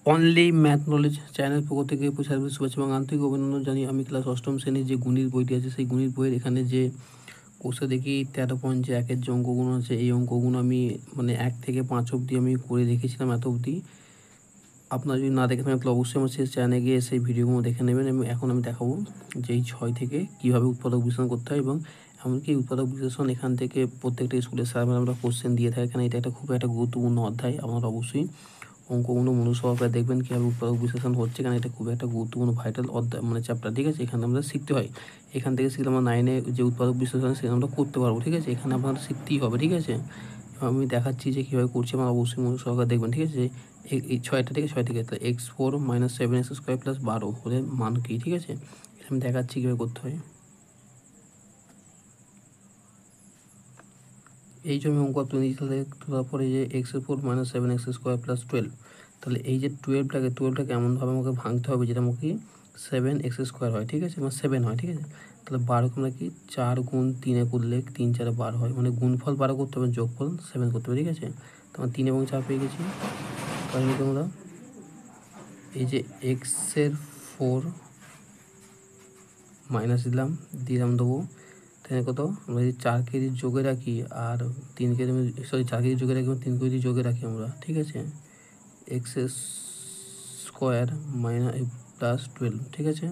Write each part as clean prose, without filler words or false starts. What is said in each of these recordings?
Only math knowledge channel পক্ষ থেকে শুভেচ্ছা এবং আন্তরিক অভিনন্দন জানি। আমি ক্লাস অষ্টম শ্রেণীর যে গণিত বইটি আছে সেই গণিত বইয়ের এখানে যে কোষে দেখি 13 যে একের যে অঙ্কগুলো আছে এই অঙ্কগুলো আমি মানে 1 থেকে 5 অবধি আমি করে রেখেছিলাম এত অবধি। আপনারা যদি না দেখে থাকেন তাহলে অবশ্যই আমার সেই চ্যানেলে গিয়ে সেই ভিডিওগুলো দেখে নেবেন এবং এখন আমি দেখাবো যে এই 6 থেকে কীভাবে উৎপাদক বিশ্লেষণ করতে হয় এবং এমনকি উৎপাদক বিশ্লেষণ এখান থেকে প্রত্যেকটা স্কুলের স্যার ম্যাডামরা কোশ্চেন দিয়ে থাকে। এখানে এটা খুব একটা গুরুত্বপূর্ণ অধ্যায়। আপনারা অবশ্যই অঙ্কগুলো মনোসহকারে দেখবেন কীভাবে উৎপাদক বিশ্লেষণ হচ্ছে, কারণ এটা খুব একটা গুরুত্বপূর্ণ ভাইটাল অধ্যায় মানে চ্যাপ্টার। ঠিক আছে, এখানে আমরা শিখতে হয়। এখান থেকে শিখলে আমরা 9-এ যে উৎপাদক বিশ্লেষণ সেটা আমরা করতে পারবো। ঠিক আছে, এখানে আপনারা শিখতেই হবে। ঠিক আছে, আমি দেখাচ্ছি যে কীভাবে করছি, আমরা অবশ্যই মনোসহকারে দেখবেন। ঠিক আছে, এই 6টা থেকে 6 থেকে x4 - 7x² + 12 হলে মান কী। ঠিক আছে, আমি দেখাচ্ছি কীভাবে করতে হয়। এই যে আমি অঙ্ক তুলে তাহলে তোলার পরে যে x4 - 7x² + 12, তাহলে এই যে 12টাকে এমনভাবে আমাকে ভাঙতে হবে যেটা আমাকে 7x² হয়। ঠিক আছে, আমার 7 হয়। ঠিক আছে, তাহলে 12কে আমরা কি 4 × 3 করলে 3 × 4 = 12 হয়, মানে গুণফল 12 করতে হবে, যোগফল 7 করতে হবে। ঠিক আছে, তোমার 3 এবং 4 পেয়ে গেছি। তাহলে তোমরা এই যে x4 মাইনাস দিলাম দেবো তাহলে কত, আমরা যদি 4কে যদি যোগে রাখি আর 3কে 4কে যদি যোগে রাখি এবং 3কে যদি যোগে রাখি আমরা, ঠিক আছে, x² - +12। ঠিক আছে,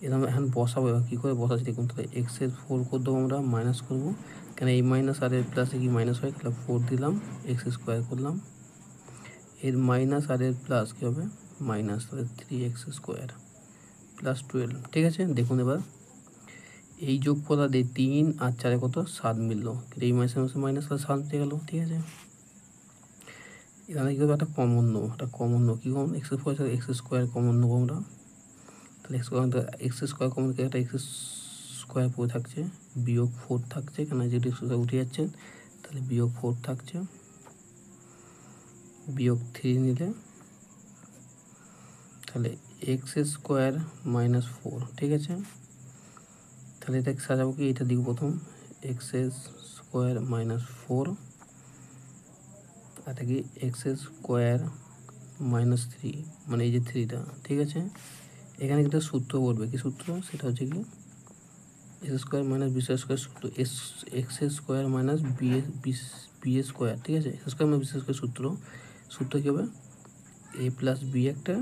এটা আমরা এখন বসাবো। কী করে বসাচ্ছি দেখুন, তাহলে x4 করে দেবো, আমরা মাইনাস করবো, কেন এই মাইনাস আর এর প্লাসে কি মাইনাস হয়, তাহলে 4 দিলাম, x² করলাম, এর মাইনাস আর এর প্লাস কী হবে মাইনাস, তাহলে 3x² + 12। ঠিক আছে, দেখুন এবার এই যোগফল আর এই 3 আর 4 কত 7 মিললো, এই মাইনাস মাইনাস 7 হয়ে গেল। ঠিক আছে, এখানে কী হবে, একটা কমন নেবো, কী কমন, x² কমন নেবো আমরা। তাহলে x² কমন কে, একটা x² পড়ে থাকছে, বিয়োগ 4 থাকছে, এখানে যেটি উঠে যাচ্ছে, তাহলে বিয়োগ 4 থাকছে, বিয়োগ 3 নিলে তাহলে x² - 4। ঠিক আছে, তাহলে এটাকে সাজাবো কি, এটা দিক প্রথম x² - 4, এটা কি x² - 3, মানে এই যে 3টা। ঠিক আছে, এখানে একটা সূত্র বলবে, কি সূত্র, সেটা হচ্ছে কি x² - b² সূত্র, x² - b²। ঠিক আছে, x² - b² সূত্র কী হবে, a + b একটা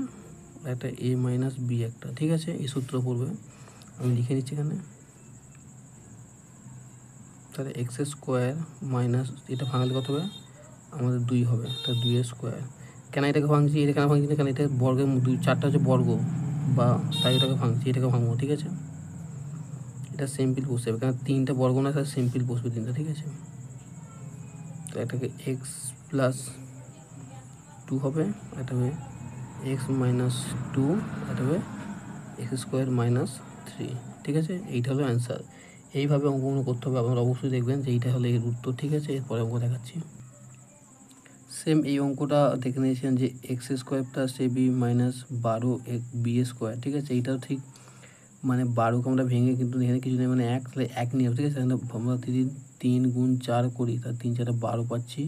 a - b একটা। ঠিক আছে, এই সূত্র পড়বে, আমি লিখে নিচ্ছি এখানে। তাহলে x² মাইনাস এটা ভাঙলে কত হবে আমাদের 2 হবে, তাহলে 2 কেন এটাকে ভাঙছি, এটা কেন ভাঙছি না, কেন এটা বর্গের 4টা হচ্ছে বর্গ বা তাই এটাকে ভাঙছি, এটাকে ভাঙবো। ঠিক আছে, এটা সিম্পল বসে যাবে, কারণ 3টা বর্গ না, তাহলে সিম্পল বসবে 3টা। ঠিক আছে, তো এটাকে x + 2 হবে, এটা হবে x - 2, এটা হবে x² - 3। ঠিক আছে, এইটা হলো অ্যান্সার। এইভাবে অঙ্কগুলো করতে হবে, আপনারা অবশ্যই দেখবেন যে এইটা হলো এর উত্তর। ঠিক আছে, এরপরে অঙ্ক দেখাচ্ছি। সেম এই অঙ্কটা দেখে নিয়েছেন যে x² + ab - 12b²। ঠিক আছে, এইটাও ঠিক, মানে 12কে আমরা ভেঙে কিন্তু এখানে কিছু নেই, মানে 1, তাহলে 1 নিয়ে হবে। ঠিক আছে, আমরা 3 × 4 করি, তাহলে 3 × 4 = 12 পাচ্ছি,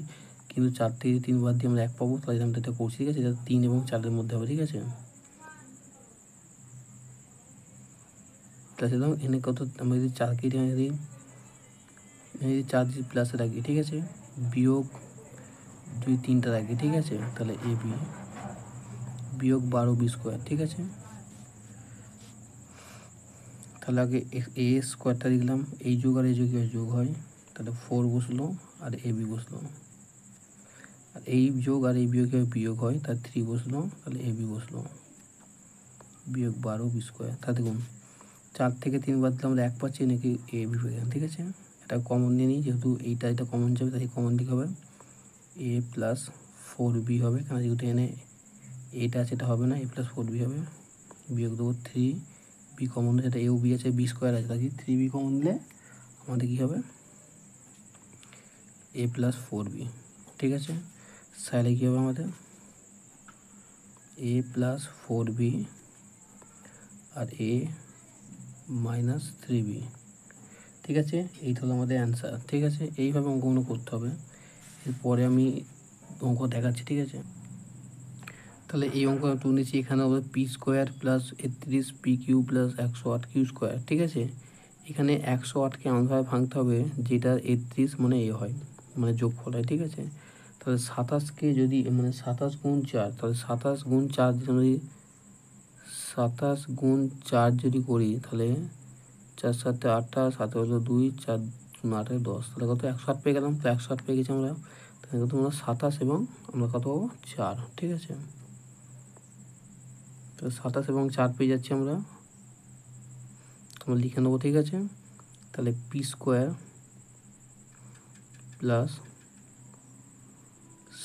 কিন্তু 4 থেকে 3 বাদ দিয়ে আমরা 1 পাবো, তাহলে আমরা এটা করছি। ঠিক আছে, এটা 3 এবং 4-এর মধ্যে হবে। ঠিক আছে, তাহলে এখানে কত, আমরা যদি 4কে যদি 4 যদি প্লাসে রাখি, ঠিক আছে, বিয়োগ যদি 3টা রাখি, ঠিক আছে, তাহলে ab বিয়োগ 12b²। ঠিক আছে, তাহলে আগে a² লিখলাম, এই যোগ আর এই যোগ হয়, তাহলে 4 বসলো আর ab বসলো, আর এই যোগ আর এই বিয়োগ হয়, তাহলে 3 বসলো, তাহলে ab বসলো, বিয়োগ 12b²। তা দেখুন 4 থেকে 3 বাদ দিলে আমরা 1 পাচ্ছি, নাকি ab হয়ে গেল। ঠিক আছে, এটা কমন নিয়ে নিই, যেহেতু এটা কমন যাবে, তাই কমন দিকে হবে a + 4b হবে, কারণ যেহেতু এখানে এটা আছে, এটা হবে না, a + 4b হবে, বিয়োগ দেবো 3b কমন, সেটা এও b আছে, b² আছে, তাই 3b কমন দিলে আমাদের কী হবে a + 4b। ঠিক আছে, সাইডে কী হবে আমাদের a + 4b R a - 3b। ঠিক আছে, এইটা হলো আমাদের অ্যান্সার। ঠিক আছে, এইভাবে অঙ্কগুলো করতে হবে। এরপরে আমি অঙ্ক দেখাচ্ছি। ঠিক আছে, তাহলে এই অঙ্ক টু নিচ্ছি, এখানে হবে P square plus 33 P Q plus 108 Q square. ঠিক আছে, এখানে 108কে এমনভাবে ভাঙতে হবে যেটা 33 মানে এ হয়, মানে যোগফল হয়। ঠিক আছে, তাহলে 27কে যদি মানে 27 গুণ 4, তাহলে 27 গুণ 4 যদি 27 গুণ 4 যদি করি, তাহলে 4 7 28, 7 হলো 2, 4 8 10, তাহলে কত 108 পেয়ে গেলাম। তো 108 পেয়ে গেছি আমরা, তাহলে কত আমরা 27 এবং আমরা কত 4। ঠিক আছে, তো 27 এবং 4 পেয়ে যাচ্ছি আমরা লিখে নেবো। ঠিক আছে, তাহলে পি স্কোয়ার প্লাস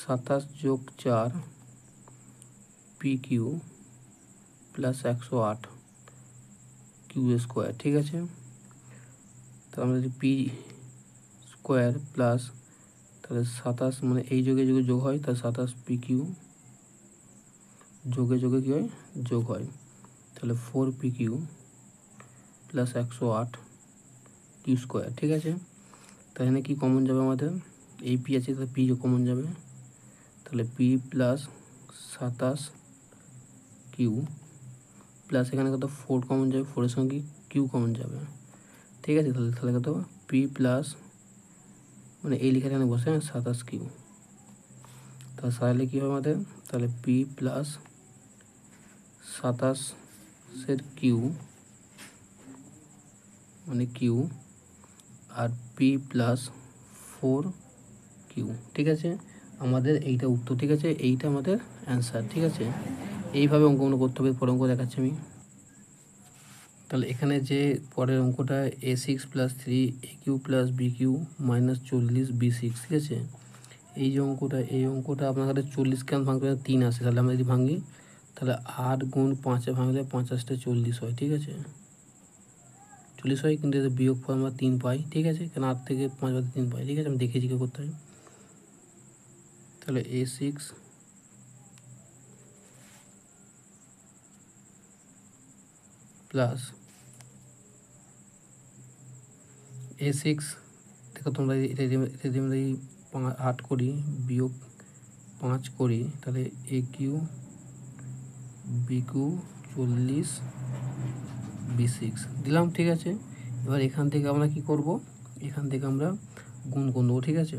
27 যোগ 4 P Q plus 108 Q square. ঠিক আছে, তাহলে আমরা যদি পি স্কোয়ার প্লাস তাহলে 27 মানে এই যোগে যোগে যোগ হয়, তাহলে 27 পি কিউ যোগে যোগে কী হয় যোগ হয়, তাহলে 4 P Q plus 108 Q square. ঠিক আছে, তাহলে এখানে কী কমন যাবে আমাদের, এই পি আছে তাহলে পি কমন যাবে, তাহলে পি প্লাস 27 কিউ প্লাস এখানে কত 4 কমন যাবে, 4-এর সঙ্গে কিউ কমন যাবে। ঠিক আছে, তাহলে তাহলে কত পি প্লাস মানে এই লেখাটা এখানে বসে 27 কিউ, তাহলে কী হবে আমাদের, তাহলে পি প্লাস 27-এর কিউ মানে Q R P plus 4 Q. ঠিক আছে, আমাদের এইটা উত্তর। ঠিক আছে, এইটা আমাদের অ্যান্সার। ঠিক আছে, এইভাবে অঙ্কগুলো করতে হবে। পরের অঙ্ক দেখাচ্ছি আমি। তাহলে এখানে যে পরের অঙ্কটা a6 plus 3 a Q plus B Q minus 40 b6। ঠিক আছে, এই যে অঙ্কটা, এই অঙ্কটা আপনার কাছে 40 কেন ভাঙতে 3 আসে, তাহলে আমরা যদি ভাঙি তাহলে 8 গুণ 5-এ ভাঙলে 5-8 40 হয়। ঠিক আছে, 40 হয়, কিন্তু এদের বিয়োগ ফল আমরা 3 পাই। ঠিক আছে, কেন 8 থেকে 5 বাদে 3 পাই। ঠিক আছে, আমি দেখেছি কী করতে হয়। তাহলে a6 প্লাস a6, দেখো তোমরা এটা যদি আমরা 8 করি বিয়োগ 5 করি, তাহলে এ কিউ বি কিউ 40 b6 দিলাম। ঠিক আছে, এবার এখান থেকে আমরা কি করব, এখান থেকে আমরা গুণ করে দেবো। ঠিক আছে,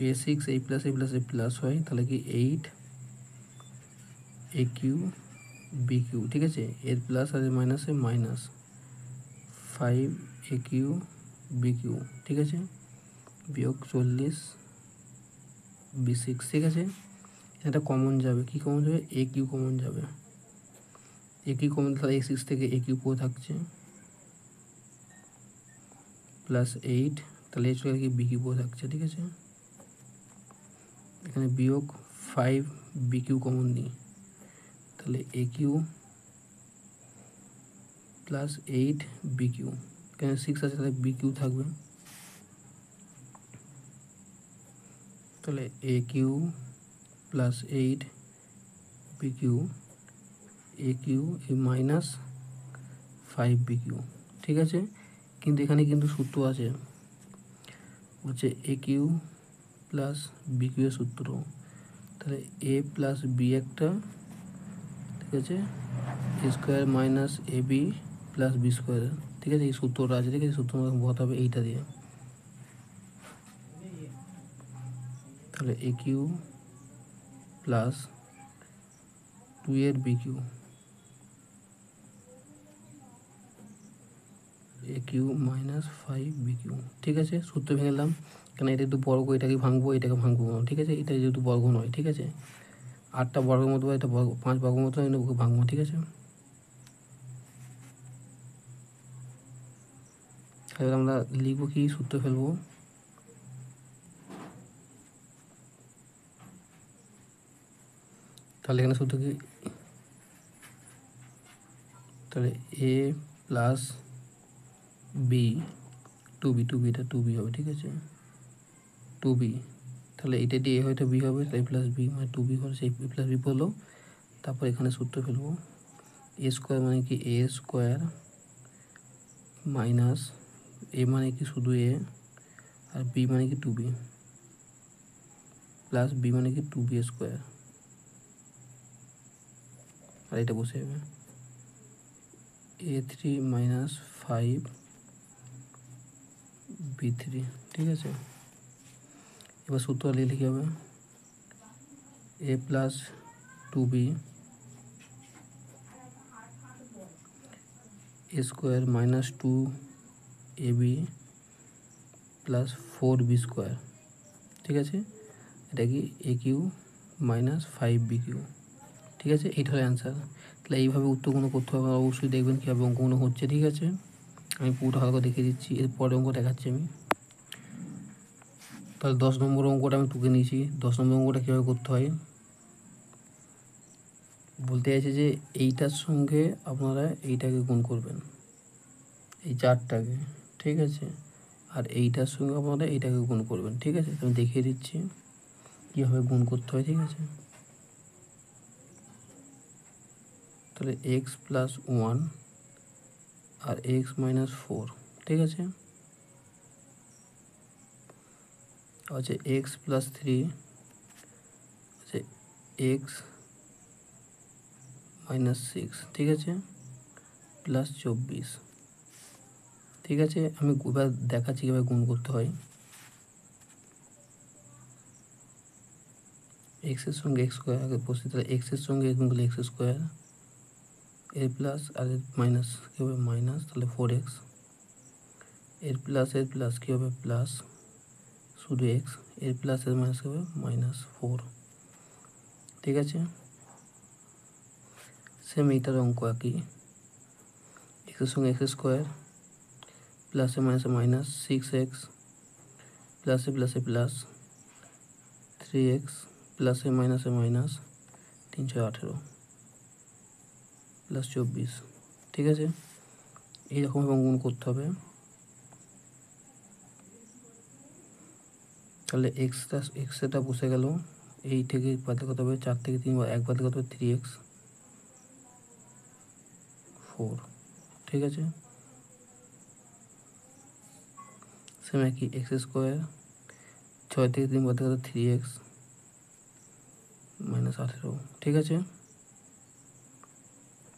a6 a plus a plus a plus হয়, তাহলে কি 8 এ কিউ বি কিউ। ঠিক আছে, এর প্লাস আর মাইনাসে মাইনাস 5 এ কিউ বি কিউ। ঠিক আছে, বিয়োগ 40 b6। ঠিক আছে, এটা কমন যাবে, কি কমন যাবে, এ কিউ কমন যাবে। এ কিউ কমন, তাহলে a6 থেকে এ কিউ পড়ে থাকছে প্লাস 8, তাহলে এর সঙ্গে কি বি কিউ পড়ে থাকছে। ঠিক আছে, এখানে বিয়োগ 5 বি কিউ কমন নিই, তাহলে এ কিউ প্লাস 8 বি কিউ, এখানে 6 আছে তাহলে বি কিউ থাকবে, তাহলে এ কিউ প্লাস 8 বি কিউ এ কিউ মাইনাস 5 বি কিউ। ঠিক আছে, কিন্তু এখানে কিন্তু সূত্র আছে, হচ্ছে এ কিউ প্লাস বি কিউ এর সূত্র, তাহলে এ প্লাস বি একটা, ঠিক আছে, এ square minus A B plus B square. ঠিক আছে, এই সূত্রটা আছে। ঠিক আছে, সূত্র বসাতে হবে এইটা দিয়ে, তাহলে এ কিউ প্লাস 2 এর বি কিউ এ কিউ মাইনাস 5 বি কিউ। ঠিক আছে, সূত্র ভেঙে নিলাম, কেন এটা একটু বর্গ, এটাকে ভাঙবো, এটাকে ভাঙবো। ঠিক আছে, এটা যেহেতু বর্গ নয়। ঠিক আছে, 8টা বর্গের মতো, এটা বর্গ 5 বর্গের মতো, ওকে ভাঙবো। ঠিক আছে, এবার আমরা লিখবো কি, সূত্র ফেলবো, তাহলে এখানে সূত্র কি, তাহলে এ প্লাস বি টু বি এটা 2b হবে। ঠিক আছে, 2b, তাহলে এটা দিয়ে এ হয়তো বি হবে, তাই প্লাস বি মানে 2b হলো, সেই প্লাস বি হলো। তারপর এখানে সূত্র ফেলবো, এ স্কোয়ার মানে কি এ স্কোয়ার মাইনাস এ মানে কি শুধু এ, আর বি মানে কি 2b প্লাস বি মানে কি 2b স্কোয়ার। আর এটা বসে যাবে a3 মাইনাস 5b3, ঠিক আছে। এবার সূত্র লিখলে কী হবে, a plus 2b a square minus 2ab plus 4b square, ঠিক আছে। এটা কি a Q minus 5b Q, ঠিক আছে। এইটা হলো অ্যান্সার। তাহলে এইভাবে উত্তরগুলো করতে হবে, অবশ্যই দেখবেন কীভাবে অঙ্কগুলো হচ্ছে, ঠিক আছে। আমি পুরোটা হালকা দেখিয়ে দিচ্ছি, এর পরে অঙ্ক দেখাচ্ছি আমি। তাহলে 10 নম্বর অঙ্কটা আমি তুলে নিয়েছি। 10 নম্বর অঙ্কটা কীভাবে করতে হয় বলতে চাইছে যে এইটার সঙ্গে আপনারা এইটাকে গুণ করবেন, এই 4টাকে, ঠিক আছে। আর এইটার সঙ্গে আপনারা এইটাকে গুণ করবেন, ঠিক আছে। আমি দেখিয়ে দিচ্ছি কীভাবে গুণ করতে হয়, ঠিক আছে। তাহলে এক্স প্লাস 1 আর এক্স মাইনাস 4, ঠিক আছে। আচ্ছা এক্স প্লাস 3, আচ্ছা এক্স মাইনাস 6, ঠিক আছে, প্লাস 24, ঠিক আছে। আমি এবার দেখাচ্ছি কীভাবে গুণ করতে হয়। এক্সের সঙ্গে এক্স স্কোয়ার আগে বসে, তাহলে এক্সের সঙ্গে গুণ করলে এক্স স্কোয়ার, এর প্লাস আর এর মাইনাস কী হবে মাইনাস, তাহলে 4x, এর প্লাস কী হবে প্লাস, শুধু এক্স, এর প্লাস এর মাইনাস কী হবে মাইনাস 4, ঠিক আছে। সেম এইটার অঙ্ক একই, এক্সের সঙ্গে এক্স স্কোয়ার প্লাসে মাইনাসে মাইনাস 6x প্লাসে প্লাস 3x প্লাসে মাইনাসে মাইনাস 3 6 18 প্লাস 24, ঠিক আছে। এইরকমভাবে অঙ্কন করতে হবে। তাহলে এক্সটা বসে গেল, এই থেকে বাদ কত হবে 4 থেকে 3 1 বাদ কত হবে 3x 4, ঠিক আছে। সেম একই এক্স স্কোয়ার 6 থেকে 3 বাদ কত 3x মাইনাস 18, ঠিক আছে,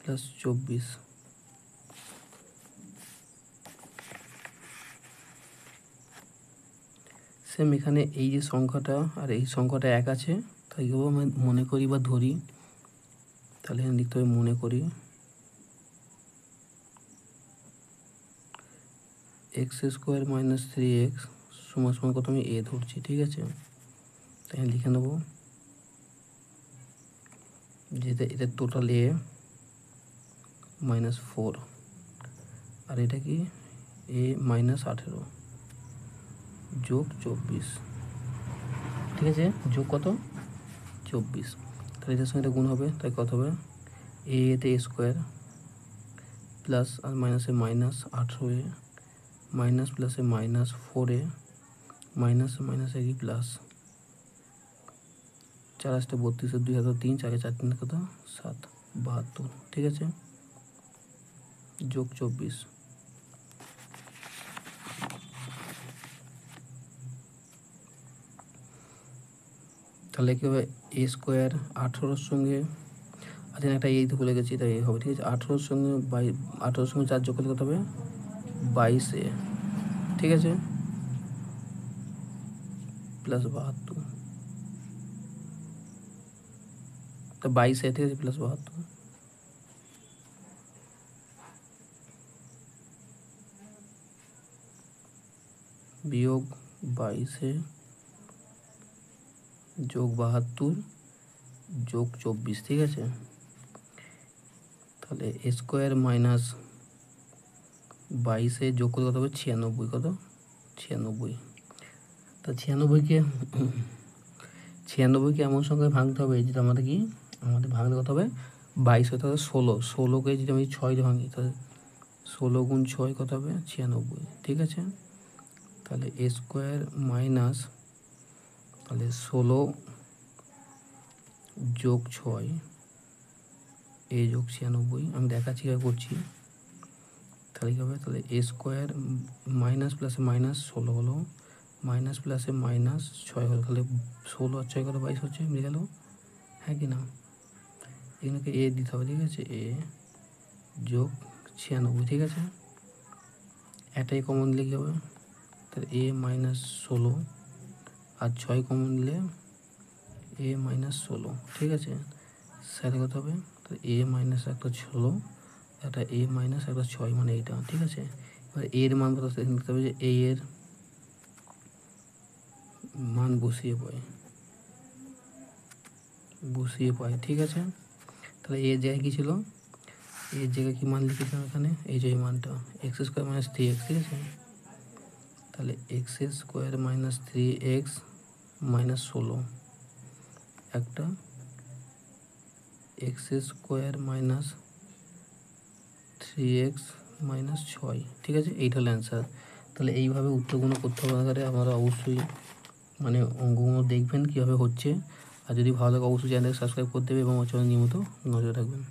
প্লাস 24। সেম এখানে এই যে সংখ্যাটা আর এই সংখ্যাটা এক আছে, তাই আমি মনে করি বা ধরি, তাহলে এখানে লিখতে হবে মনে করি এক্স স্কোয়ার মাইনাস 3x সমান সমান কত আমি এ ধরছি, ঠিক আছে। তাই লিখে নেব যেটা এটা টোটাল এ মাইনাস 4, আর এটা কি এ মাইনাস 18 যোগ 24, ঠিক আছে, যোগ কত 24। তাহলে এটার সঙ্গে এটা গুণ হবে, তাই কত হবে এতে এ স্কোয়ার প্লাস আর মাইনাসে মাইনাস 18a মাইনাস প্লাসে মাইনাস 4a মাইনাসে কি প্লাস 4 8 32 2 হাতে 3 4 4 3 কত 7 72, ঠিক আছে, যোগ 24। তাহলে কী হবে এ স্কোয়ার 18-র সঙ্গে, আচ্ছা একটা এই তো ভুলে গেছি, তাই এই হবে, ঠিক আছে। 18-র সঙ্গে 18-র সঙ্গে 4 যোগ করলে কত হবে 22a, ঠিক আছে, প্লাস 72, তো 22a, ঠিক আছে, প্লাস 72 বিয়োগ 22a যোগ 72 যোগ 24, ঠিক আছে। তাহলে এ স্কোয়ার মাইনাস 22 যোগ করলে কত হবে 96, কত 96। তা 96কে এমন সংখ্যায় ভাঙতে হবে যেটা আমাদের কি আমাদের ভাঙলে কত হবে 22 হতে হবে 16কে যদি আমি 6 দিয়ে ভাঙি তাহলে 16 গুণ 6 কত হবে 96, ঠিক আছে। তাহলে এ স্কোয়ার মাইনাস তাহলে 16 যোগ 6 এ যোগ 96, আমি দেখাচ্ছি কীভাবে করছি। তাহলে কী হবে, তাহলে এ স্কোয়ার মাইনাস প্লাসে মাইনাস 16 হলো, মাইনাস প্লাসে মাইনাস 6 হলো, তাহলে 16 আর 6 কত 22 হচ্ছে, মিলে গেল, হ্যাঁ কি না। এখানে এ দিতে হবে, ঠিক আছে, এ যোগ 96, ঠিক আছে, একটাই কমন দিলে কী হবে, তাহলে এ মাইনাস 16 আর 6 কমন দিলে এ মাইনাস 16, ঠিক আছে, সাথে কত হবে, তাহলে এ মাইনাস একটা 16, একটা এ মাইনাস একটা 6, মানে এইটা, ঠিক আছে। এবার এর মান কত দেখতে হবে যে এ এর মান বসিয়ে পাই, ঠিক আছে। তাহলে এর জায়গায় কী ছিল, এর জায়গায় কী মান লিখেছিলাম এখানে, এই যে মানটা এক্স স্কোয়ার মাইনাস 3x, ঠিক আছে, তাহলে x square minus 3x minus 16, একটা x square minus 3x minus 6, ঠিক আছে, এইটা হলো অ্যান্সার। তাহলে এইভাবে উত্তরগুলো করতে হবে আকারে আপনারা অবশ্যই মানে অঙ্কগুলো দেখবেন কীভাবে হচ্ছে। আর যদি ভালো লাগে অবশ্যই চ্যানেলকে সাবস্ক্রাইব করতে হবে এবং চ্যানেল নিয়মিত নজরে রাখবেন।